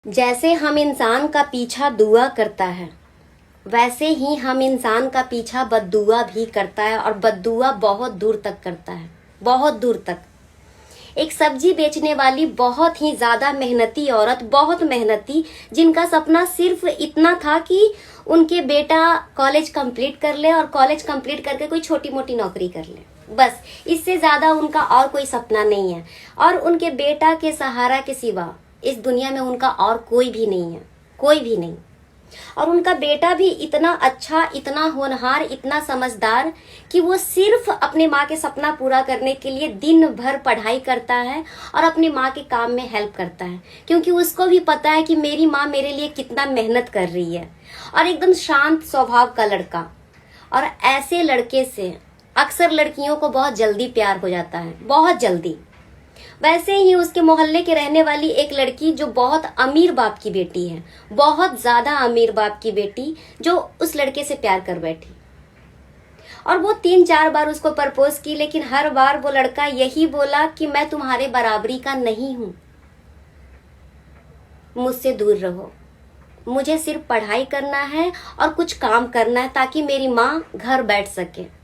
जैसे हम इंसान का पीछा दुआ करता है, वैसे ही हम इंसान का पीछा बद्दुआ भी करता है, और बद्दुआ बहुत दूर तक करता है, बहुत दूर तक। एक सब्जी बेचने वाली बहुत ही ज्यादा मेहनती औरत, बहुत मेहनती, जिनका सपना सिर्फ इतना था कि उनके बेटा कॉलेज कंप्लीट कर ले और कॉलेज कंप्लीट करके कोई छोटी मोटी नौकरी कर ले, बस इससे ज्यादा उनका और कोई सपना नहीं है। और उनके बेटा के सहारा के सिवा इस दुनिया में उनका और कोई भी नहीं है, कोई भी नहीं। और उनका बेटा भी इतना अच्छा, इतना होनहार, इतना समझदार कि वो सिर्फ अपने माँ के सपना पूरा करने के लिए दिन भर पढ़ाई करता है और अपनी माँ के काम में हेल्प करता है, क्योंकि उसको भी पता है कि मेरी माँ मेरे लिए कितना मेहनत कर रही है। और एकदम शांत स्वभाव का लड़का, और ऐसे लड़के से अक्सर लड़कियों को बहुत जल्दी प्यार हो जाता है, बहुत जल्दी। वैसे ही उसके मोहल्ले के रहने वाली एक लड़की जो बहुत अमीर बाप की बेटी है, बहुत ज्यादा अमीर बाप की बेटी, जो उस लड़के से प्यार कर बैठी। और वो 3-4 बार उसको प्रपोज की, लेकिन हर बार वो लड़का यही बोला कि मैं तुम्हारे बराबरी का नहीं हूं, मुझसे दूर रहो, मुझे सिर्फ पढ़ाई करना है और कुछ काम करना है ताकि मेरी माँ घर बैठ सके।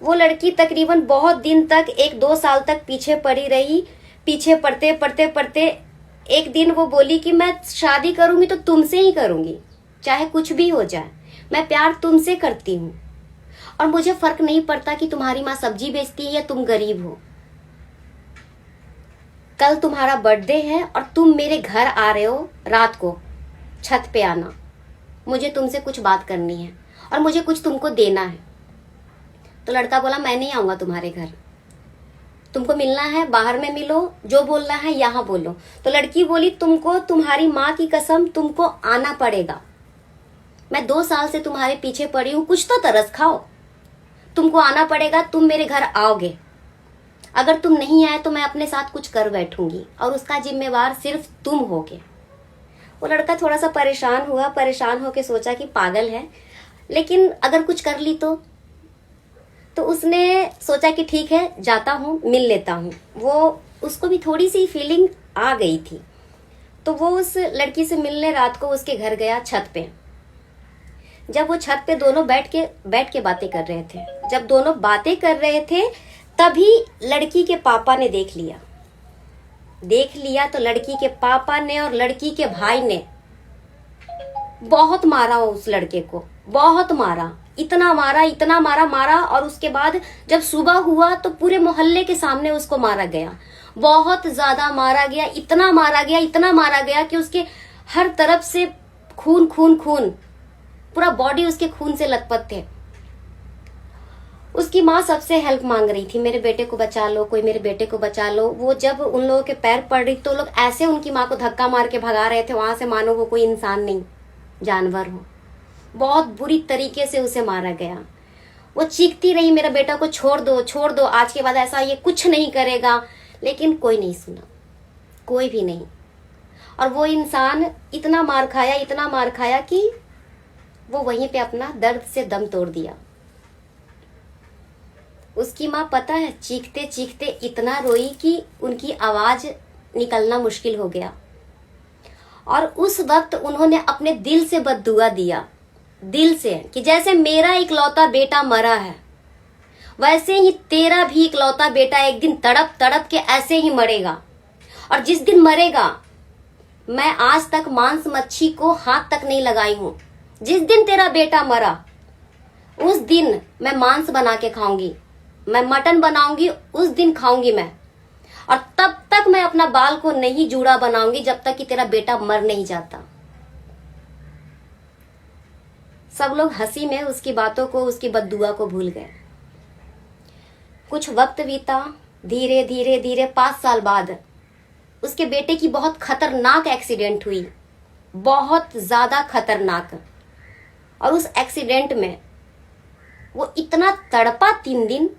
वो लड़की तकरीबन बहुत दिन तक, 1-2 साल तक पीछे पड़ी रही। पीछे पड़ते पड़ते पड़ते एक दिन वो बोली कि मैं शादी करूंगी तो तुमसे ही करूंगी, चाहे कुछ भी हो जाए, मैं प्यार तुमसे करती हूँ और मुझे फर्क नहीं पड़ता कि तुम्हारी माँ सब्जी बेचती है या तुम गरीब हो। कल तुम्हारा बर्थडे है और तुम मेरे घर आ रहे हो रात को, छत पे आना, मुझे तुमसे कुछ बात करनी है और मुझे कुछ तुमको देना है। तो लड़का बोला मैं नहीं आऊंगा तुम्हारे घर, तुमको मिलना है बाहर में मिलो, जो बोलना है यहाँ बोलो। तो लड़की बोली तुमको, तुम्हारी माँ की कसम, तुमको आना पड़ेगा। मैं 2 साल से तुम्हारे पीछे पड़ी हूँ, कुछ तो तरस खाओ, तुमको आना पड़ेगा, तुम मेरे घर आओगे। अगर तुम नहीं आए तो मैं अपने साथ कुछ कर बैठूंगी और उसका जिम्मेवार सिर्फ तुम होगे। वो लड़का थोड़ा सा परेशान हुआ, परेशान होके सोचा कि पागल है, लेकिन अगर कुछ कर ली तो उसने सोचा कि ठीक है, जाता हूँ, मिल लेता हूँ। वो उसको भी थोड़ी सी फीलिंग आ गई थी, तो वो उस लड़की से मिलने रात को उसके घर गया, छत पे। जब वो छत पे दोनों बैठ के बातें कर रहे थे, जब दोनों बातें कर रहे थे, तभी लड़की के पापा ने देख लिया। तो लड़की के पापा ने और लड़की के भाई ने बहुत मारा उस लड़के को, बहुत मारा, इतना मारा। और उसके बाद जब सुबह हुआ तो पूरे मोहल्ले के सामने उसको मारा गया, बहुत ज्यादा मारा गया, इतना मारा गया कि उसके हर तरफ से खून, पूरा बॉडी उसके खून से लथपथ थे। उसकी माँ सबसे हेल्प मांग रही थी, मेरे बेटे को बचा लो, कोई मेरे बेटे को बचा लो। वो जब उन लोगों के पैर पड़ रही तो लोग ऐसे उनकी माँ को धक्का मार के भगा रहे थे वहां से, मानो वो कोई इंसान नहीं, जानवर हो। बहुत बुरी तरीके से उसे मारा गया। वो चीखती रही मेरे बेटा को छोड़ दो, आज के बाद ऐसा ये कुछ नहीं करेगा, लेकिन कोई नहीं सुना, कोई भी नहीं। और वो इंसान इतना मार खाया कि वो वहीं पे अपना दर्द से दम तोड़ दिया। उसकी माँ पता है चीखते चीखते इतना रोई कि उनकी आवाज निकलना मुश्किल हो गया। और उस वक्त उन्होंने अपने दिल से बद्दुआ दिया, दिल से, कि जैसे मेरा इकलौता बेटा मरा है, वैसे ही तेरा भी इकलौता बेटा एक दिन तड़प तड़प के ऐसे ही मरेगा। और जिस दिन मरेगा, मैं आज तक मांस मच्छी को हाथ तक नहीं लगाई हूं। जिस दिन तेरा बेटा मरा, उस दिन मैं मांस बना के खाऊंगी, मैं मटन बनाऊंगी, उस दिन खाऊंगी मैं। और तब तक मैं अपना बाल को नहीं जूड़ा बनाऊंगी जब तक कि तेरा बेटा मर नहीं जाता। सब लोग हंसी में उसकी बातों को, उसकी बद्दुआ को भूल गए। कुछ वक्त बीता, धीरे धीरे 5 साल बाद उसके बेटे की बहुत खतरनाक एक्सीडेंट हुई, बहुत ज्यादा खतरनाक। और उस एक्सीडेंट में वो इतना तड़पा, 3 दिन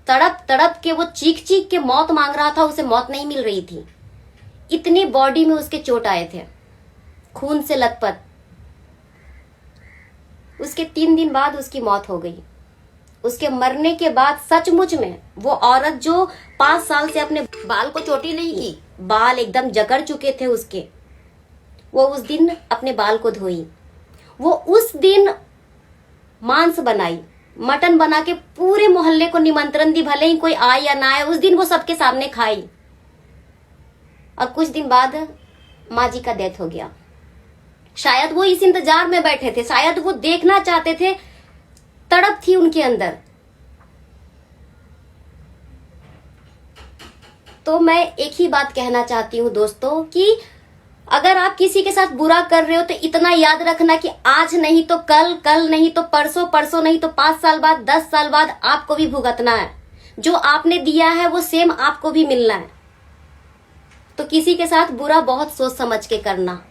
तड़प के वो चीख के मौत मांग रहा था, उसे मौत नहीं मिल रही थी, इतनी बॉडी में उसके चोट आए थे, खून से लथपथ। उसके 3 दिन बाद उसकी मौत हो गई। उसके मरने के बाद सचमुच में वो औरत जो 5 साल से अपने बाल को चोटी नहीं की, बाल एकदम जकड़ चुके थे उसके, वो उस दिन अपने बाल को धोई, वो उस दिन मांस बनाई, मटन बना के पूरे मोहल्ले को निमंत्रण दी, भले ही कोई आए या ना आए, उस दिन वो सबके सामने खाई। और कुछ दिन बाद माँ जी का डेथ हो गया। शायद वो इस इंतजार में बैठे थे, शायद वो देखना चाहते थे, तड़प थी उनके अंदर। तो मैं एक ही बात कहना चाहती हूँ दोस्तों कि अगर आप किसी के साथ बुरा कर रहे हो तो इतना याद रखना कि आज नहीं तो कल, कल नहीं तो परसों, परसों नहीं तो 5 साल बाद, 10 साल बाद आपको भी भुगतना है। जो आपने दिया है वो सेम आपको भी मिलना है। तो किसी के साथ बुरा बहुत सोच समझ के करना।